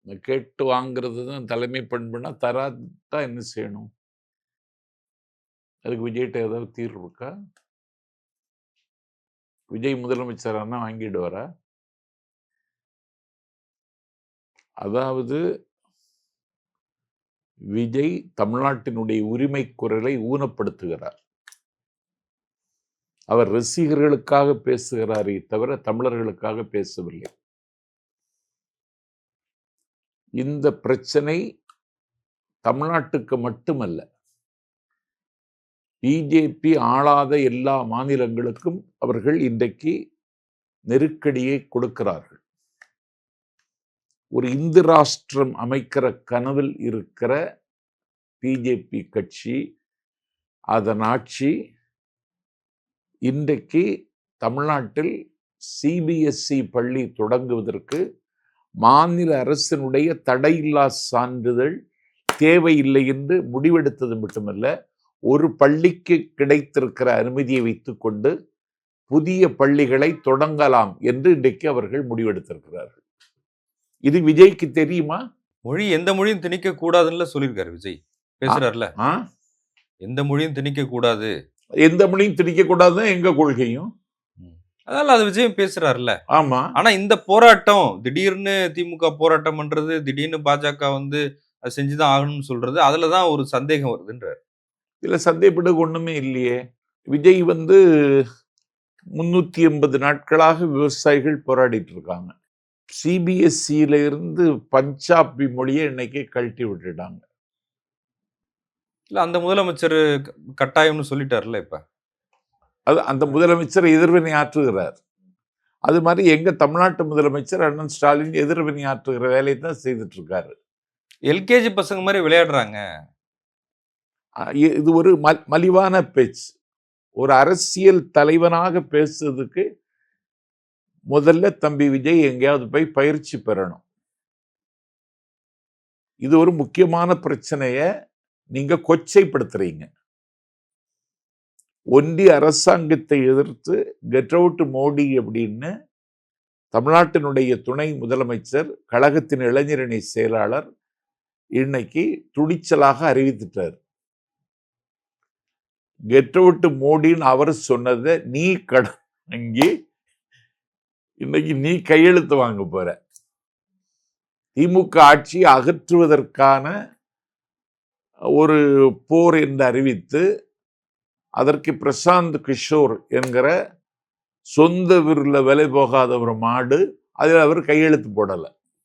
கேட்டு வாங்குறது தான் தலைமை பண்புனா, தராட்டா என்ன செய்யணும்? அதுக்கு விஜய்ட்ட ஏதாவது தீர்வு இருக்கா? விஜய் முதலமைச்சரானா வாங்கிடுவாரா? அதாவது விஜய் தமிழ்நாட்டினுடைய உரிமை குரலை ஊனப்படுத்துகிறார். அவர் ரசிகர்களுக்காக பேசுகிறாரே தவிர தமிழர்களுக்காக பேசவில்லை. இந்த பிரச்சனை தமிழ்நாட்டுக்கு மட்டுமல்ல, பிஜேபி ஆளாத எல்லா மாநிலங்களுக்கும் அவர்கள் இன்றைக்கு நெருக்கடியை கொடுக்கிறார்கள். ஒரு இந்து ராஷ்டிரம் அமைக்கிற கனவில் இருக்கிற பிஜேபி கட்சி, அதன் ஆட்சி இன்றைக்கு தமிழ்நாட்டில் சிபிஎஸ்இ பள்ளி தொடங்குவதற்கு மாநில அரசினுடைய தடையில்லா சான்றிதழ் தேவையில்லை என்று முடிவெடுத்தது மட்டுமல்ல, ஒரு பள்ளிக்கு கிடைத்திருக்கிற அனுமதியை வைத்துக்கொண்டு புதிய பள்ளிகளை தொடங்கலாம் என்று இன்றைக்கு அவர்கள் முடிவெடுத்திருக்கிறார்கள். இது விஜய்க்கு தெரியுமா? மொழி எந்த மொழியும் திணிக்க கூடாதுன்னு சொல்லியிருக்காரு விஜய். பேசுறாருல, எந்த மொழியும் திணிக்க கூடாது, எந்த மொழியும் திணிக்க கூடாதுன்னு எங்க கொள்கையும். அதனால அது விஜயம் பேசுறாருல. ஆமா. ஆனா இந்த போராட்டம் திடீர்னு திமுக போராட்டம் பண்றது, திடீர்னு பாஜக வந்து அது செஞ்சுதான் ஆகணும்னு சொல்றது, அதுலதான் ஒரு சந்தேகம் வருதுன்றார். இல்ல, சந்தேகப்பட ஒண்ணுமே இல்லையே. விஜய் 380 நாட்களாக விவசாயிகள் போராடிட்டு இருக்காங்க. சிபிஎஸ்இல இருந்து பஞ்சாபி மொழியை இன்னைக்கு கழட்டி விட்டுட்டாங்க. இல்ல, அந்த முதலமைச்சர் கட்டாயம்னு சொல்லிட்டாருல்ல. இப்ப அது அந்த முதலமைச்சர் எதிர்வினை ஆற்றுகிறார். அது மாதிரி எங்க தமிழ்நாட்டு முதலமைச்சர் அண்ணன் ஸ்டாலின் எதிர்வினை ஆற்றுகிற வேலையை தான் செய்துட்டு இருக்காரு. எல்கேஜி பசங்க மாதிரி விளையாடுறாங்க. இது ஒரு மலிவான பேச்சு. ஒரு அரசியல் தலைவனாக பேசுறதுக்கு முதல்ல தம்பி விஜய் எங்கேயாவது போய் பயிற்சி பெறணும். இது ஒரு முக்கியமான பிரச்சனைய நீங்க கொச்சைப்படுத்துறீங்க. ஒன்றிய அரசாங்கத்தை எதிர்த்து கெட் அவுட் மோடி அப்படின்னு தமிழ்நாட்டினுடைய துணை முதலமைச்சர், கழகத்தின் இளைஞரணி செயலாளர் இன்னைக்கு துணிச்சலாக அறிவித்துட்டார். கெட் அவுட் மோடின்னு அவர் சொன்னதை நீ கடங்கி இன்னைக்கு நீ கையெழுத்து வாங்க போற. திமுக ஆட்சியை அகற்றுவதற்கான ஒரு போர் என்று அறிவித்து அதற்கு பிரசாந்த் கிஷோர் என்கிற சொந்த ஊர்ல விலை போகாத ஒரு மாடு, அதில் அவர் கையெழுத்து போடலை.